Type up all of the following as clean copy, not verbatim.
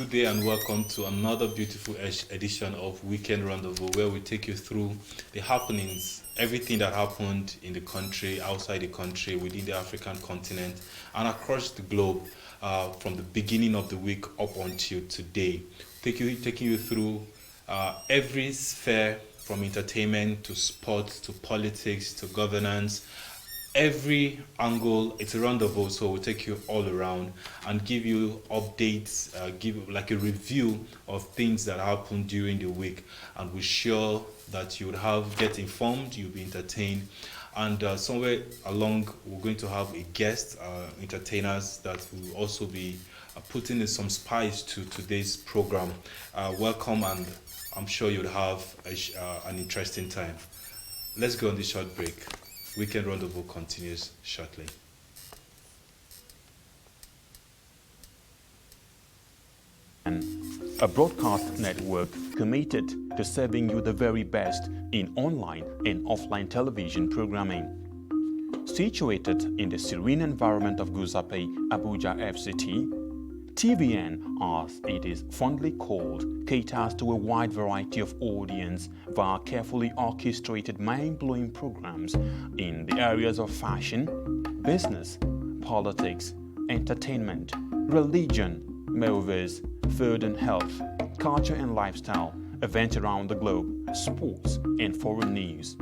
Good day and welcome to another beautiful edition of Weekend Rendezvous, where we take you through the happenings, everything that happened in the country, outside the country, within the African continent, and across the globe from the beginning of the week up until today. Taking you through every sphere from entertainment to sports to politics to governance, every angle. It's a rendezvous, so we'll take you all around and give you updates, give like a review of things that happened during the week, and we're sure that you would get informed, you'll be entertained, and somewhere along we're going to have a guest entertainers that will also be putting in some spice to today's program. Welcome, and I'm sure you'll have an interesting time. Let's go on this short break. Weekend Rendezvous continues shortly. A broadcast network committed to serving you the very best in online and offline television programming. Situated in the serene environment of Guzape, Abuja FCT, TVN, as it is fondly called, caters to a wide variety of audience via carefully orchestrated mind-blowing programs in the areas of fashion, business, politics, entertainment, religion, movies, food and health, culture and lifestyle, events around the globe, sports and foreign news.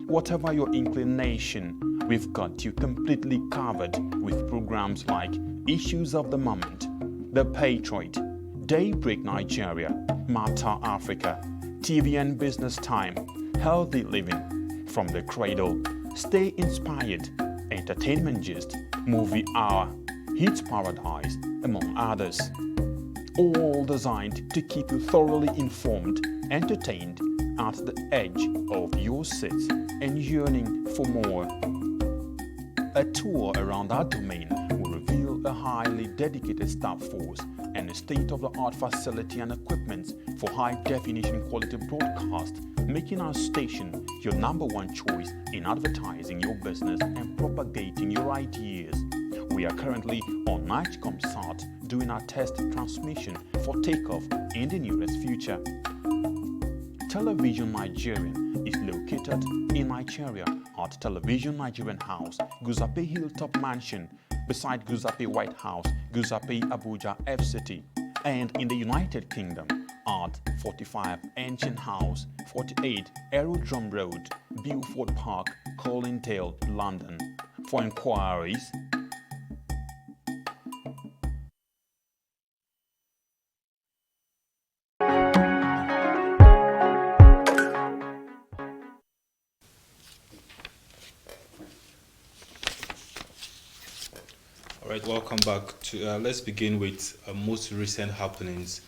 Whatever your inclination, we've got you completely covered with programs like Issues of the Moment, The Patriot, Daybreak Nigeria, Matter Africa, TVN Business Time, Healthy Living, From the Cradle, Stay Inspired, Entertainment Gist, Movie Hour, Hits Paradise, among others. All designed to keep you thoroughly informed, entertained, at the edge of your seat and yearning for more. A tour around our domain will reveal a highly dedicated staff force and a state-of-the-art facility and equipment for high-definition quality broadcast, making our station your #1 choice in advertising your business and propagating your ideas. We are currently on NightComSat doing our test transmission for takeoff in the nearest future. Television Nigerian is located in Nigeria at Television Nigerian House, Guzape Hilltop Mansion, beside Guzape White House, Guzape Abuja FCT, and in the United Kingdom at 45 Ancient House, 48 Aerodrome Road, Beaufort Park, Colindale, London. For inquiries, All right, welcome back to. Let's begin with most recent happenings.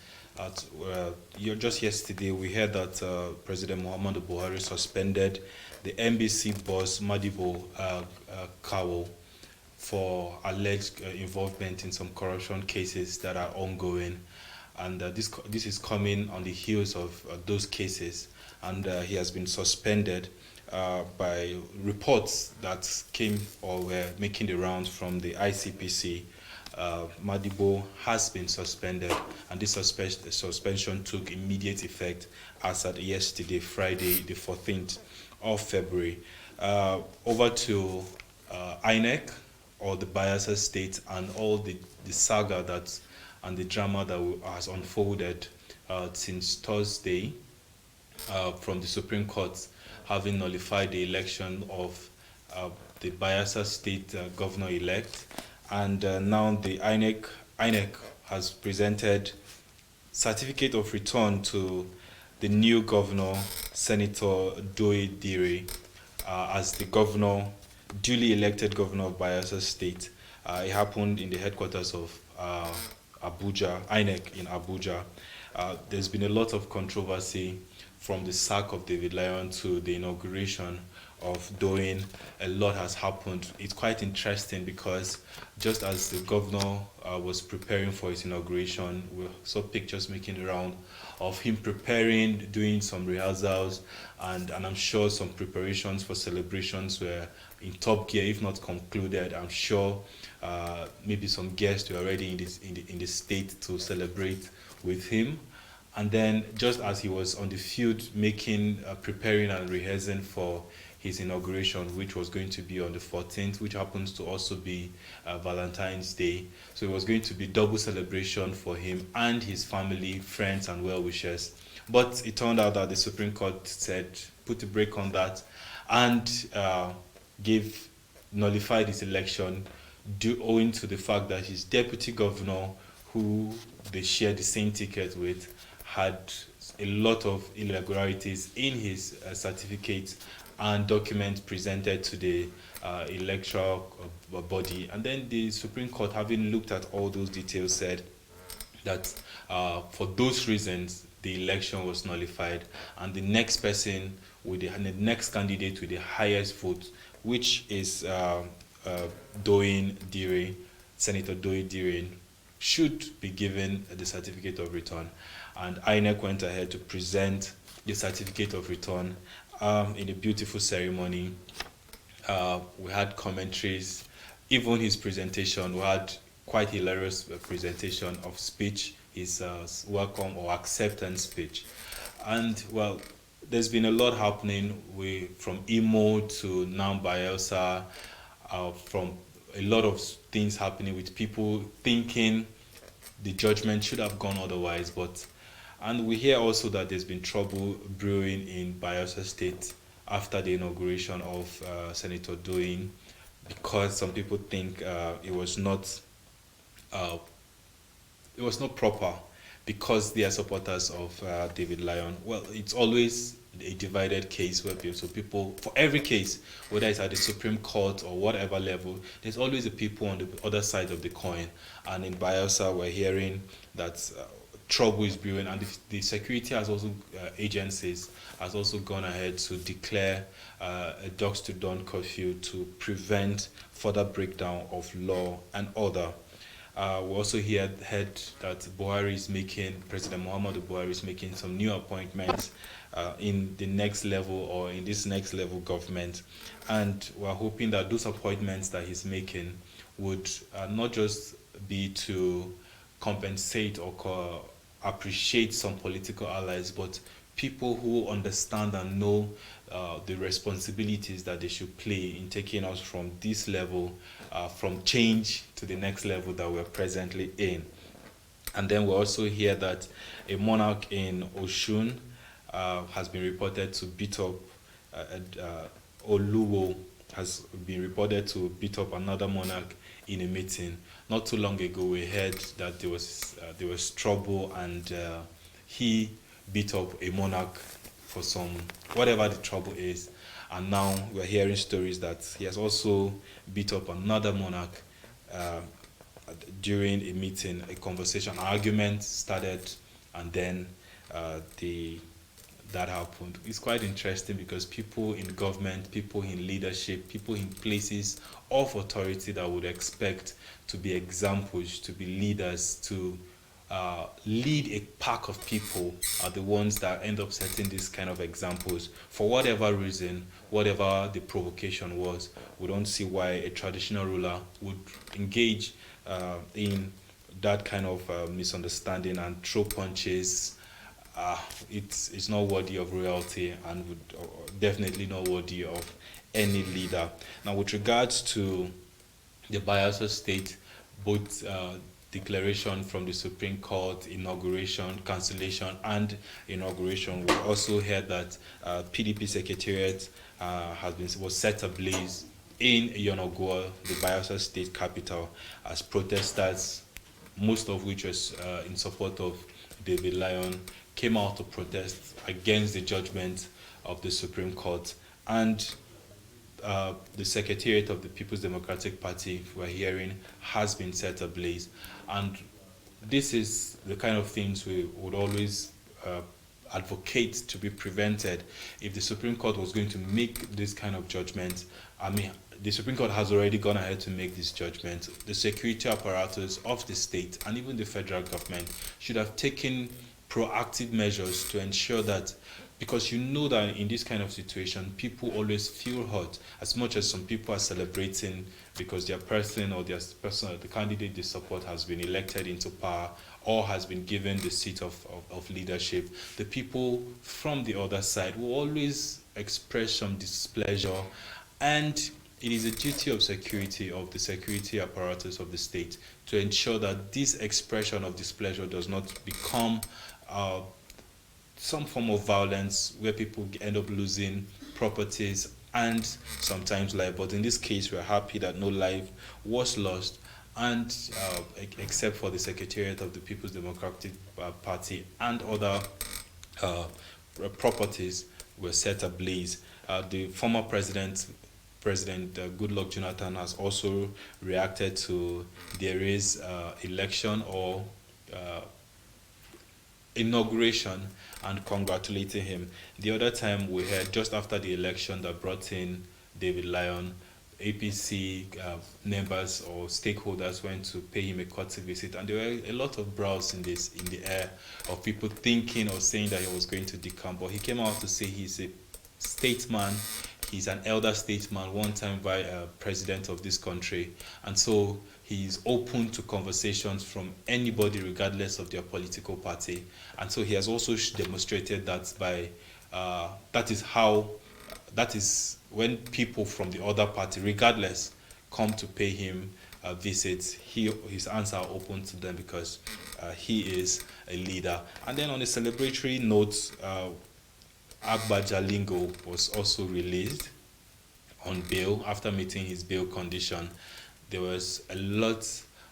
Just yesterday, we heard that President Muhammadu Buhari suspended the NBC boss Madibo Kawo for alleged involvement in some corruption cases that are ongoing, and this is coming on the heels of those cases, and he has been suspended. By reports that came or were making the rounds from the ICPC, Madibo has been suspended, and this suspension took immediate effect as at yesterday, Friday, the 14th of February. Over to INEC, or the Bayelsa State, and all the saga and the drama that has unfolded since Thursday from the Supreme Court, having nullified the election of the Bayelsa State governor-elect, and now the INEC has presented certificate of return to the new governor, Senator Doye Dire, as the duly elected governor of Bayelsa State. It happened in the headquarters of Abuja, INEC in Abuja. There's been a lot of controversy from the sack of David Lyon to the inauguration of Doyin. A lot has happened. It's quite interesting because just as the governor was preparing for his inauguration, we saw pictures making the round of him preparing, doing some rehearsals, and I'm sure some preparations for celebrations were in top gear, if not concluded. I'm sure maybe some guests were already in the state to celebrate with him. And then, just as he was on the field preparing and rehearsing for his inauguration, which was going to be on the 14th, which happens to also be Valentine's Day. So it was going to be double celebration for him and his family, friends, and well-wishers. But it turned out that the Supreme Court said, put a break on that, and nullified his election owing to the fact that his deputy governor, who they shared the same ticket with, had a lot of irregularities in his certificate and documents presented to the electoral body. And then the Supreme Court, having looked at all those details, said that for those reasons, the election was nullified, and the next person the next candidate with the highest vote, which is Senator Doyin Dire, should be given the certificate of return. And INEC went ahead to present the certificate of return in a beautiful ceremony. We had commentaries, even his presentation. We had quite hilarious presentation of speech, his welcome or acceptance speech. And well, there's been a lot happening from Imo to now Bayelsa, from a lot of things happening with people thinking the judgment should have gone otherwise. And we hear also that there's been trouble brewing in Bayelsa State after the inauguration of Senator Doyin, because some people think it was not proper because they are supporters of David Lyon. Well, it's always a divided case where people, for every case, whether it's at the Supreme Court or whatever level, there's always the people on the other side of the coin. And in Bayelsa, we're hearing that trouble is brewing, and the security agencies has also gone ahead to declare a dusk to dawn curfew to prevent further breakdown of law and order. We also heard that President Muhammadu Buhari is making some new appointments in the next level, or in this next level government. And we're hoping that those appointments that he's making would not just be to compensate or appreciate some political allies, but people who understand and know the responsibilities that they should play in taking us from this level, from change to the next level that we're presently in. And then we also hear that a monarch in Oshun has been reported to beat up, Oluwo has been reported to beat up another monarch in a meeting. Not too long ago, we heard that there was trouble, and he beat up a monarch for some whatever the trouble is. And now we're hearing stories that he has also beat up another monarch during a meeting, a conversation, an argument started, and then that happened. It's quite interesting because people in government, people in leadership, people in places of authority that would expect to be examples, to be leaders, to lead a pack of people are the ones that end up setting these kind of examples. For whatever reason, whatever the provocation was, we don't see why a traditional ruler would engage in that kind of misunderstanding and throw punches. It's not worthy of royalty, and would definitely not worthy of any leader. Now, with regards to the Bayelsa State, both declaration from the Supreme Court, inauguration, cancellation, and inauguration, we also heard that PDP Secretariat was set ablaze in Yonagwa, the Bayelsa State capital, as protesters, most of which was in support of David Lyon, came out to protest against the judgment of the Supreme Court. And the Secretariat of the People's Democratic Party, we're hearing, has been set ablaze. And this is the kind of things we would always advocate to be prevented. If the Supreme Court was going to make this kind of judgment, the Supreme Court has already gone ahead to make this judgment. The security apparatus of the state and even the federal government should have taken proactive measures to ensure that, because you know that in this kind of situation, people always feel hurt. As much as some people are celebrating because their person or the candidate they support has been elected into power, or has been given the seat of leadership, the people from the other side will always express some displeasure, and it is a duty of security, of the security apparatus of the state, to ensure that this expression of displeasure does not become some form of violence where people end up losing properties and sometimes life. But in this case, we're happy that no life was lost, and except for the Secretariat of the People's Democratic Party and other uh, properties were set ablaze. The former President Goodluck Jonathan, has also reacted to there is election or inauguration and congratulating him. The other time we heard just after the election that brought in David Lyon, APC members or stakeholders went to pay him a courtesy visit, and there were a lot of brows in the air of people thinking or saying that he was going to decamp. But he came out to say he's a statesman, he's an elder statesman, one-time president of this country, and so he's open to conversations from anybody regardless of their political party. And so he has also demonstrated that by that is when people from the other party, regardless, come to pay him visits, his hands are open to them because he is a leader. And then on a celebratory note, Agba Jalingo was also released on bail after meeting his bail condition. There was a lot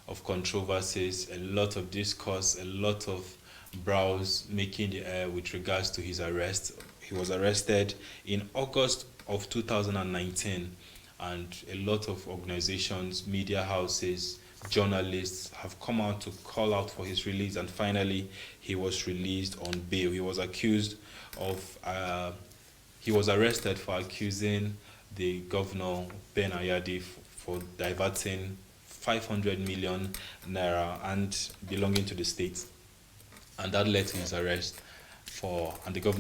of controversies, a lot of discourse, a lot of brows making the air with regards to his arrest. He was arrested in August of 2019, and a lot of organizations, media houses, journalists have come out to call out for his release, and finally he was released on bail. He was arrested for accusing the governor Ben Ayadi for diverting 500 million naira and belonging to the state, and that led to his arrest.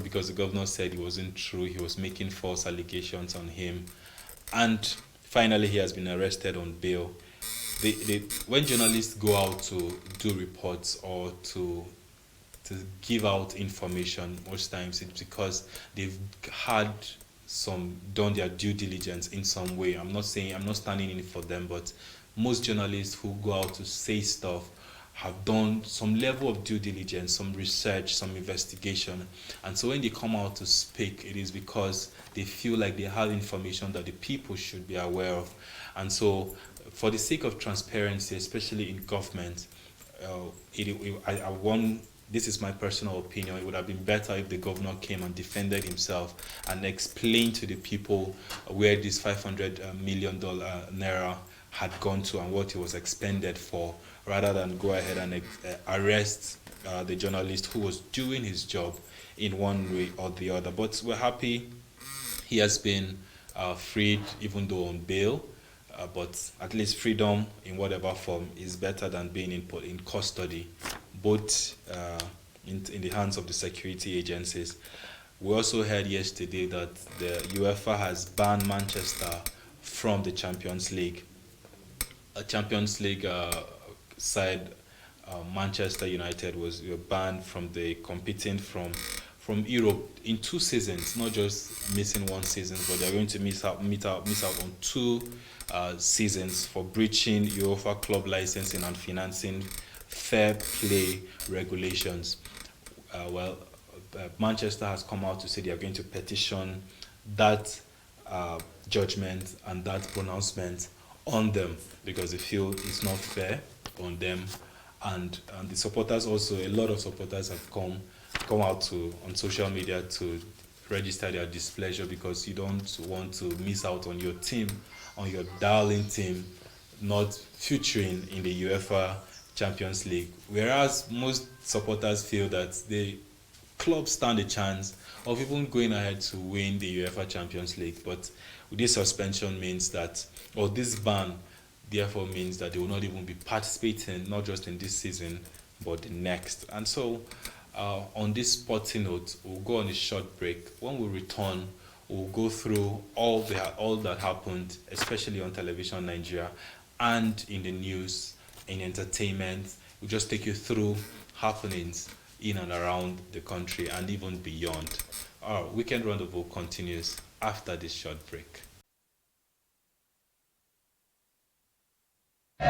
Because the governor said it wasn't true, he was making false allegations on him, and finally he has been arrested on bail. When journalists go out to do reports or to give out information, most times it's because they've done their due diligence in some way. I'm not standing in for them, but most journalists who go out to say stuff have done some level of due diligence, some research, some investigation. And so when they come out to speak, it is because they feel like they have information that the people should be aware of. And so for the sake of transparency, especially in government, this is my personal opinion, it would have been better if the governor came and defended himself and explained to the people where this $500 million naira had gone to and what it was expended for, rather than go ahead and arrest the journalist who was doing his job in one way or the other. But we're happy he has been freed, even though on bail. But at least freedom in whatever form is better than being in custody, both in the hands of the security agencies. We also heard yesterday that the UEFA has banned Manchester from the Champions League. A Champions League side, Manchester United, was banned from competing from Europe in 2 seasons, not just missing 1 season, but they're going to miss out on 2 seasons for breaching UEFA club licensing and financing fair play regulations. Manchester has come out to say they are going to petition that judgment and that pronouncement on them because they feel it's not fair on them. And the supporters also, a lot of supporters have come out on social media to register their displeasure because you don't want to miss out on your team, on your darling team, not featuring in the UEFA Champions League. Whereas most supporters feel that the club stand a chance of even going ahead to win the UEFA Champions League. But this suspension means that, or this ban, therefore means that they will not even be participating, not just in this season, but the next. And so, on this sporting note, we'll go on a short break. When we return, we'll go through all that happened, especially on television Nigeria and in the news, in entertainment. We'll just take you through happenings in and around the country and even beyond. Our Weekend Rendezvous continues after this short break. For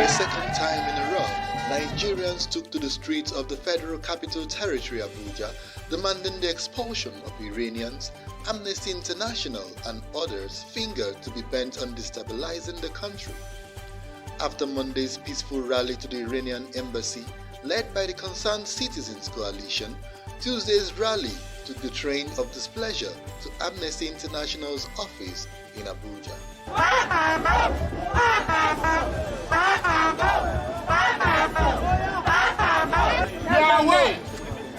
a second time in a row, Nigerians took to the streets of the Federal Capital Territory, Abuja, demanding the expulsion of Iranians. Amnesty International and others fingered to be bent on destabilizing the country. After Monday's peaceful rally to the Iranian embassy, led by the Concerned Citizens Coalition, Tuesday's rally took the train of displeasure to Amnesty International's office in Abuja. You are aware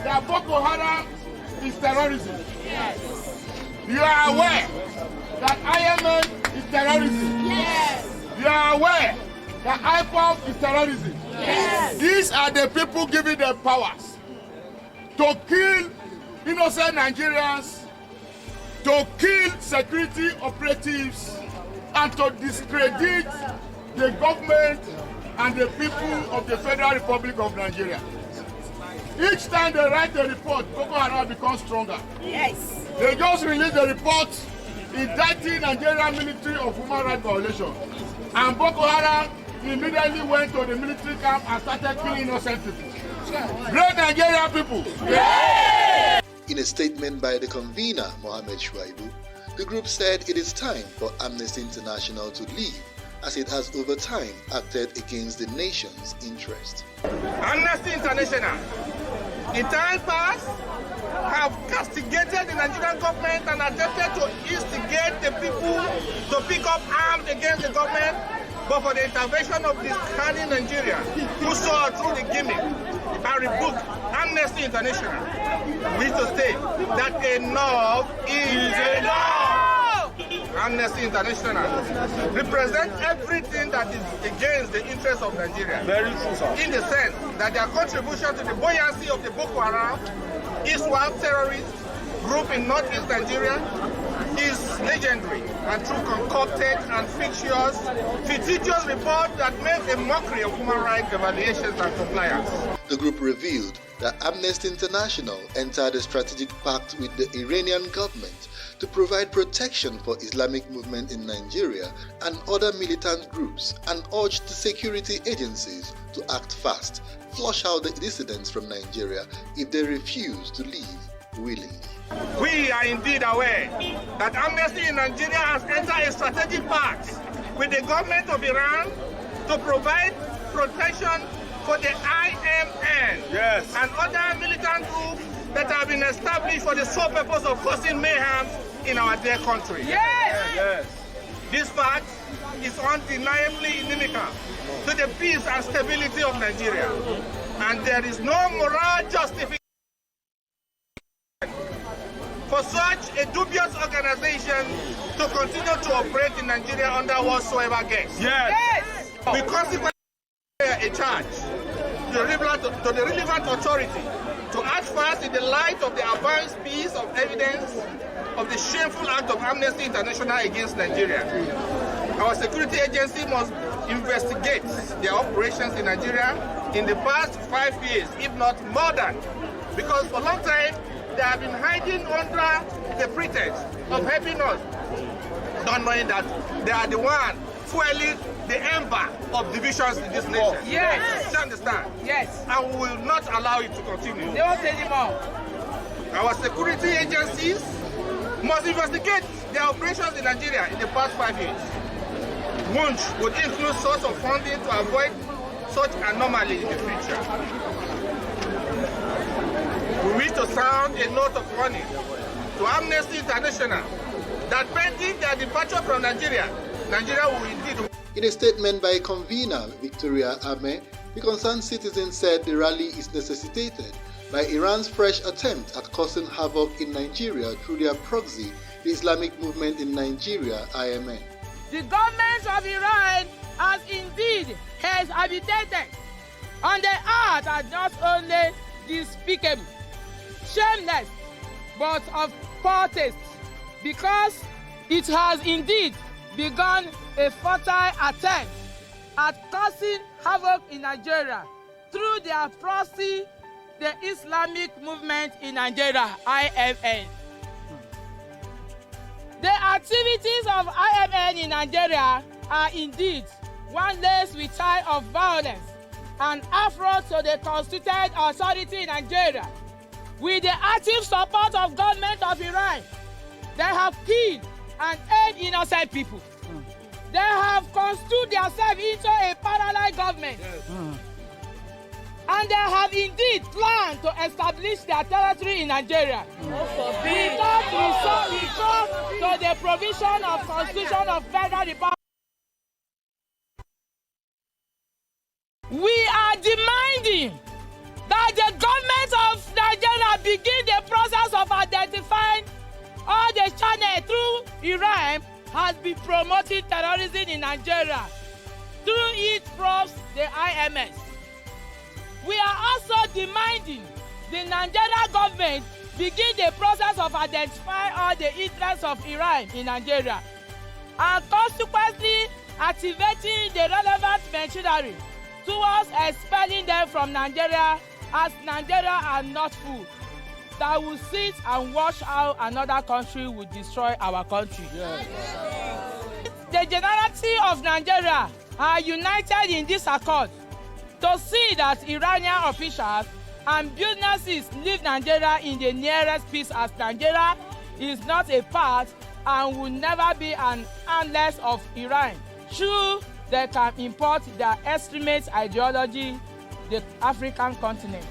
that Boko Haram is terrorism. Yes. You are aware that IMN is terrorism. Yes. You are aware that IPOB is terrorism. Yes. These are the people giving them powers to kill innocent Nigerians, to kill security operatives, and to discredit the government and the people of the Federal Republic of Nigeria. Each time they write the report, Boko Haram becomes stronger. Yes. They just released the report indicting Nigerian military of human rights violation. And Boko Haram immediately went to the military camp and started killing innocent people. Great Nigerian people! Yeah! In a statement by the convener, Mohammed Shuaibu, the group said it is time for Amnesty International to leave, as it has over time acted against the nation's interest. Amnesty International, in time past, have castigated the Nigerian government and attempted to instigate the people to pick up arms against the government, but for the intervention of this cunning Nigeria, who saw through the gimmick and rebuked Amnesty International, we to state that enough is enough. Amnesty International represents everything that is against the interests of Nigeria. Very true, sir. In the sense that their contribution to the buoyancy of the Boko Haram, ISWAP terrorist group in northeast Nigeria, is legendary and through concocted and fictitious report that makes a mockery of human rights evaluations and compliance. The group revealed that Amnesty International entered a strategic pact with the Iranian government to provide protection for Islamic movement in Nigeria and other militant groups, and urged the security agencies to act fast, flush out the dissidents from Nigeria if they refuse to leave willingly. We are indeed aware that Amnesty in Nigeria has entered a strategic pact with the government of Iran to provide protection for the IMN and other militant groups that have been established for the sole purpose of causing mayhem in our dear country. Yes. This fact is undeniably inimical to the peace and stability of Nigeria, and there is no moral justification for such a dubious organization to continue to operate in Nigeria under whatsoever guise. Yes. We consequently a charge to the relevant authority to act fast in the light of the advanced piece of evidence of the shameful act of Amnesty International against Nigeria. Our security agency must investigate their operations in Nigeria in the past 5 years, if not more than, because for a long time they have been hiding under the pretext of helping us, not knowing that they are the one fueling the ember of divisions in this nation. Yes. You understand? Yes. And we will not allow it to continue. They won't anymore. Our security agencies must investigate their operations in Nigeria in the past 5 years. Which would include source of funding to avoid such anomaly in the future. We wish to sound a note of warning to Amnesty International that pending their departure from Nigeria, Nigeria will indeed. In a statement by convener Victoria Ame, the Concerned Citizen said the rally is necessitated by Iran's fresh attempt at causing havoc in Nigeria through their proxy, the Islamic Movement in Nigeria, IMN. The government of Iran has indeed habitated on the earth are not only despicable, shameless, but of poor taste, because it has indeed begun a futile attempt at causing havoc in Nigeria through their proxy, the Islamic Movement in Nigeria, IMN. The activities of IMN in Nigeria are indeed one laced with tie of violence and affront to the constituted authority in Nigeria. With the active support of government of Iran, they have killed and held innocent people. They have construed themselves into a parallel government. And they have indeed planned to establish their territory in Nigeria. Without resort to the provision of Constitution of Federal Republic. We are demanding that the government of Nigeria begin the process of identifying all the channels through Iran has been promoting terrorism in Nigeria. Through it probes the IMS. We are also demanding the Nigerian government begin the process of identifying all the interests of Iran in Nigeria and consequently activating the relevant machinery towards expelling them from Nigeria, as Nigeria are not fool that will sit and watch how another country will destroy our country. The generality of Nigeria are united in this accord to see that Iranian officials and businesses leave Nigeria in the nearest peace, as Nigeria is not a part and will never be an ally of Iran. True, they can import their extremist ideology the African continent.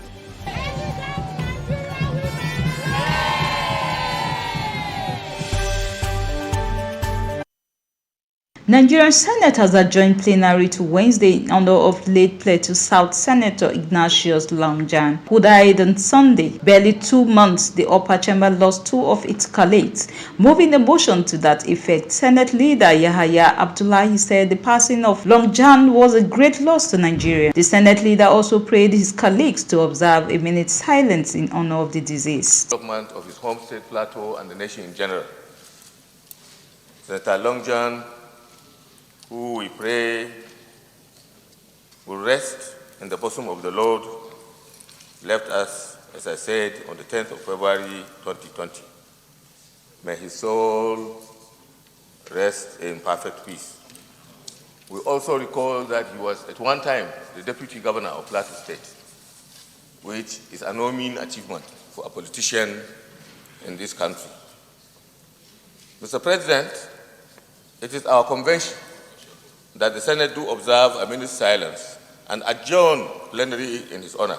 Nigerian Senate has adjourned plenary to Wednesday in honor of late Plateau South Senator Ignatius Longjan, who died on Sunday. Barely 2 months, the upper chamber lost 2 of its colleagues. Moving a motion to that effect, Senate leader Yahaya Abdullahi said the passing of Longjan was a great loss to Nigeria. The Senate leader also prayed his colleagues to observe a minute's silence in honor of the deceased. Development of his home state Plateau and the nation in general. Senator Longjan, who we pray will rest in the bosom of the Lord, left us, as I said, on the 10th of February 2020. May his soul rest in perfect peace. We also recall that he was at one time the Deputy Governor of Plateau State, which is a no mean achievement for a politician in this country. Mr. President, it is our convention that the Senate do observe a minute's silence and adjourn plenary in his honor,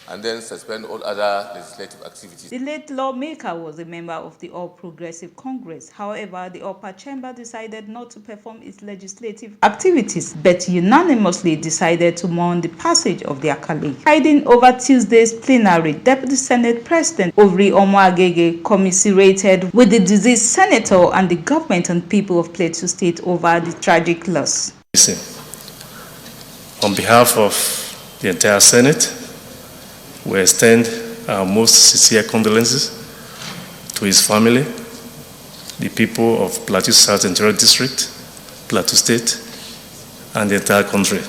and then suspend all other legislative activities. The late lawmaker was a member of the All Progressive Congress. However, the upper chamber decided not to perform its legislative activities, but unanimously decided to mourn the passage of their colleague. Presiding over Tuesday's plenary, Deputy Senate President Ovri Omoagege commiserated with the deceased senator and the government and people of Plateau State over the tragic loss. On behalf of the entire Senate, we extend our most sincere condolences to his family, the people of Plateau South Interior District, Plateau State, and the entire country.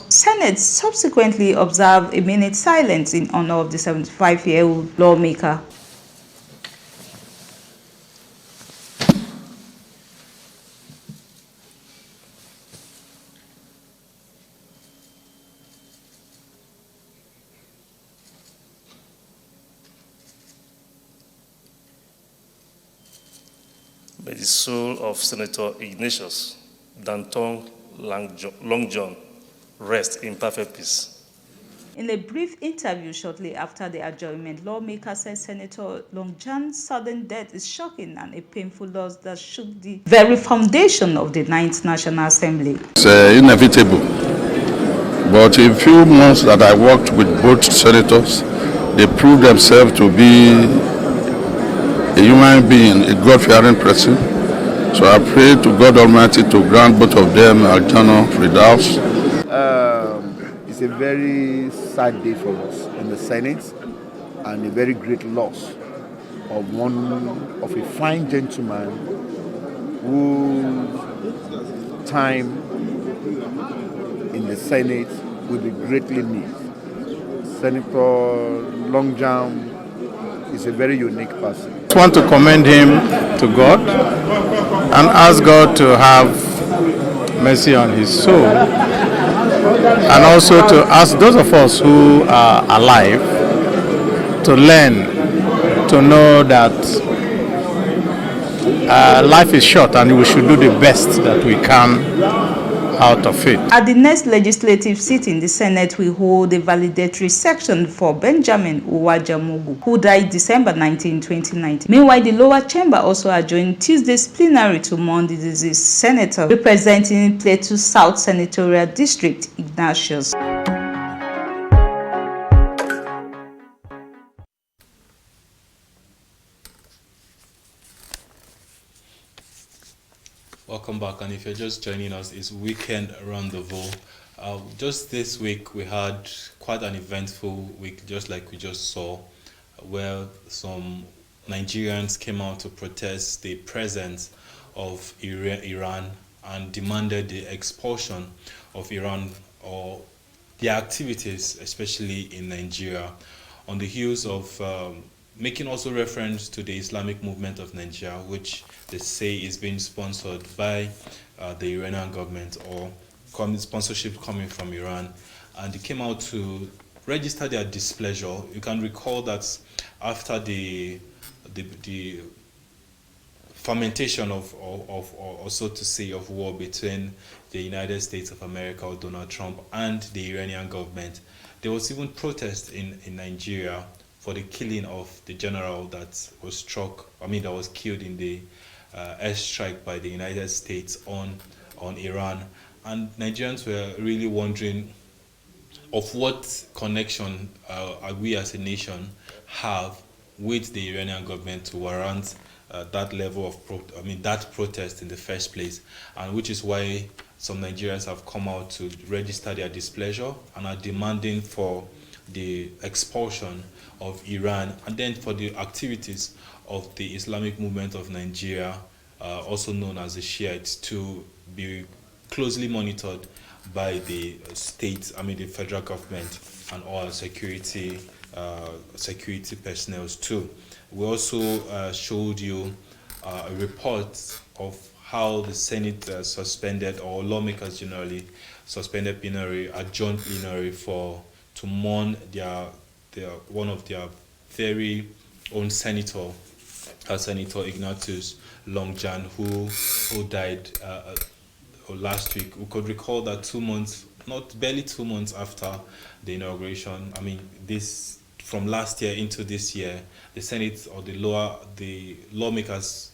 Senate subsequently observed a minute's silence in honor of the 75-year-old lawmaker. May the soul of Senator Ignatius Danton Longjan rest in perfect peace. In a brief interview shortly after the adjournment, lawmaker said Senator Longjan's sudden death is shocking and a painful loss that shook the very foundation of the 9th National Assembly. It's inevitable. But in a few months that I worked with both senators, they proved themselves to be a human being, a God-fearing person. So I pray to God Almighty to grant both of them eternal Firdaus. It's a very sad day for us in the Senate and a very great loss of a fine gentleman whose time in the Senate will be greatly missed. Senator Longjam is a very unique person. I want to commend him to God and ask God to have mercy on his soul, and also to ask those of us who are alive to learn to know that life is short and we should do the best that we can out of it. At the next legislative sitting, the Senate will hold a validatory section for Benjamin Uwajamugu, who died December 19, 2019. Meanwhile, the lower chamber also adjourned Tuesday's plenary to mourn the deceased senator representing Plateau South Senatorial District, Ignatius. Welcome back, and if you're just joining us, it's Weekend Rendezvous. Just this week we had quite an eventful week, just like we just saw, where some Nigerians came out to protest the presence of Iran and demanded the expulsion of Iran or their activities, especially in Nigeria, on the heels of making also reference to the Islamic movement of Nigeria, which they say is being sponsored by the Iranian government, or sponsorship coming from Iran. And they came out to register their displeasure. You can recall that after the fermentation of or so to say, of war between the United States of America, or Donald Trump, and the Iranian government, there was even protest in Nigeria for the killing of the general that was killed in the airstrike by the United States on Iran. And Nigerians were really wondering of what connection we as a nation have with the Iranian government to warrant that level of that protest in the first place, and which is why some Nigerians have come out to register their displeasure and are demanding for the expulsion of Iran, and then for the activities of the Islamic movement of Nigeria, also known as the Shiites, to be closely monitored by the the federal government and all security personnel too. We also showed you a report of how the Senate suspended, or lawmakers generally suspended plenary, adjourned plenary to mourn one of their very own senator, Senator Ignatius Longjan, who died last week. We could recall that barely 2 months after the inauguration, this from last year into this year, the Senate, or the lawmakers,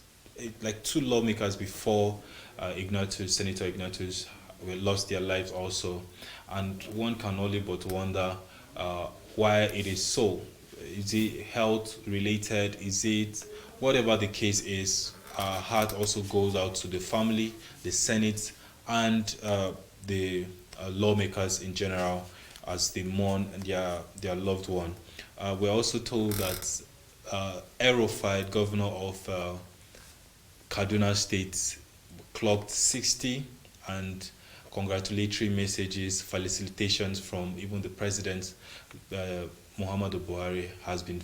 like two lawmakers before Senator Ignatius, lost their lives also. And one can only but wonder why it is so. Is it health related? Is it whatever the case is? Our heart also goes out to the family, the Senate, and the lawmakers in general as they mourn their loved one. We're also told that El-Rufai, governor of Kaduna State, clocked 60, and congratulatory messages, felicitations from even the president, Muhammadu Buhari, has been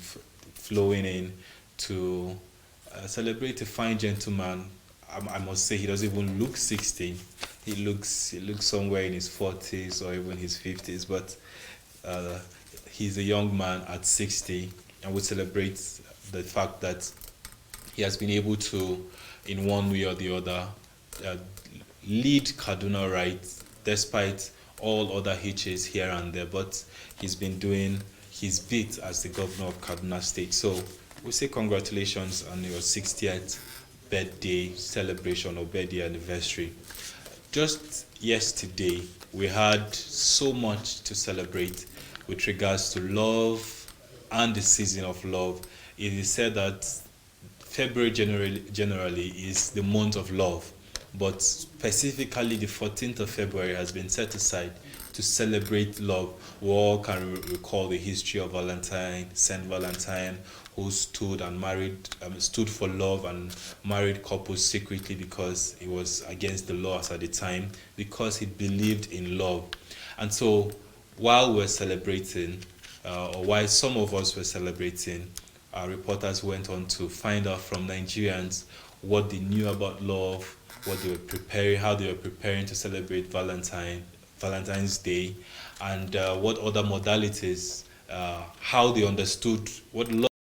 flowing in to celebrate a fine gentleman. I must say, he doesn't even look 60. He looks somewhere in his 40s or even his 50s, but he's a young man at 60, and we celebrate the fact that he has been able to, in one way or the other, lead Kaduna right, despite all other hitches here and there. But he's been doing his bit as the governor of Kaduna State. So we say congratulations on your 60th birthday celebration or birthday anniversary. Just yesterday, we had so much to celebrate with regards to love and the season of love. It is said that February generally is the month of love, but specifically the 14th of February has been set aside to celebrate love. We all can recall the history of Valentine, Saint Valentine, who stood for love and married couples secretly because he was against the laws at the time, because he believed in love. And so while we're celebrating, or while some of us were celebrating, our reporters went on to find out from Nigerians what they knew about love, what they were preparing, how they were preparing to celebrate Valentine's Day, and what other modalities, how they understood what love